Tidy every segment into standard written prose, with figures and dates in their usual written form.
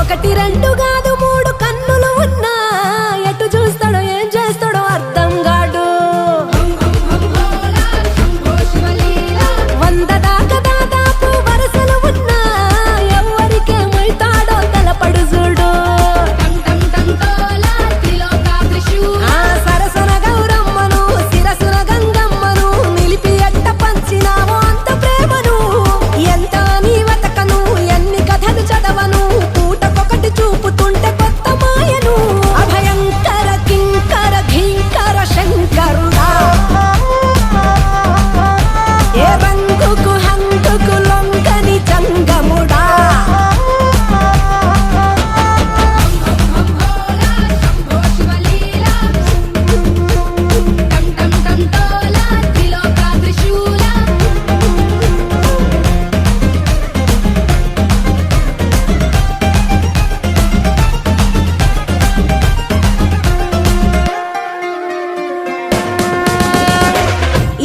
ఒకటి రెండు కాదు మూడు కన్నులు ఉన్నా ఎటు చూస్తాడో ఏం చేస్తాడో అర్థం కాడు. 100 దాకా దాదాపు వరసలు ఉన్నా ఎవరికేమైతాడో తెలపడు చూడు. ఆ సరసన గౌరమ్మను శిరసున గంగమ్మను నిలిపి ఎట్ట పంచినావో అంత ప్రేమను. ఎంత నీ వతకను ఎన్ని కథలు చదవను పూటకొకటి చూపుతుంటే కొత్త మాయను. అభయంకర కింకర ఘీంకర శంకరుడా ఏ రంగుకు హంగుకు లొంగని జంగముడా.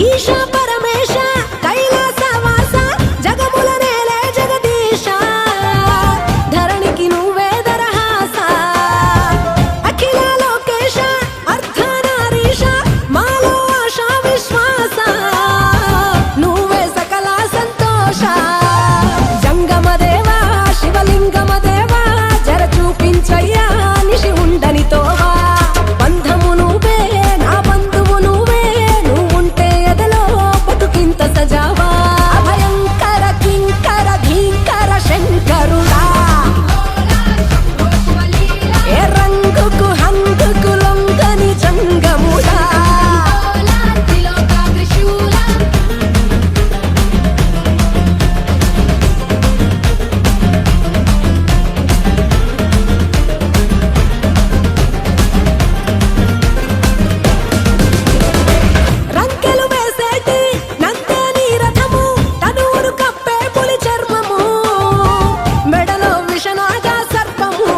ఈశా పరమేశ కైలాసవాస జగముల నేలే జగదీశ ధరణికి నువ్వే దరహాస. అఖిల లోకేశ అర్ధనారీశ మాలో ఆశ విశ్వాస నువ్వే సకల సంతోష. జంగమ దేవా శివలింగమ దేవా జర చూపించయ్యా నిషి ఉండని తోవా. బంధము నువ్వే నా బంధువు నువ్వే నువ్వుంటే ఎదలో బతుకింత సజావా. అభయంకర కింకర ధీంకర శంకరుడా ఏ రంగుకు హంగుకు లొంగని జంగముడా. రంకెలు వేసేటి నందేని రథము తనువురు కప్పే పులి చర్మము మెడలో విషనాగ సర్పము.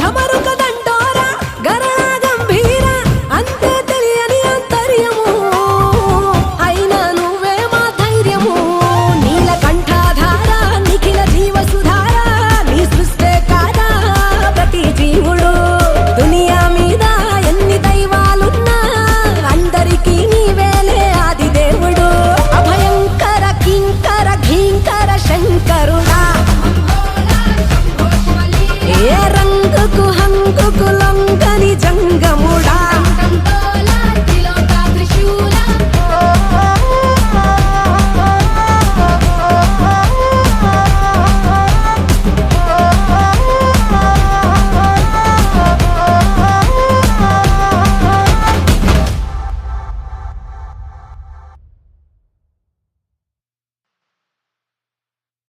ఢమరుక దండోర గరళ గంభీర అంతే తెలియని అంతర్యము. అయినా నువ్వే మా ధైర్యము నీలకంఠాధార నిఖిల జీవసుధార నీ సృష్టే కాదా ప్రతి జీవుడు. దునియా మీద ఎన్ని దైవాలున్నా అందరికీ నీవేలే ఆది దేవుడు. అభయంకర కింకర ఘీంకర శంకరుడా ఏ రంగుకు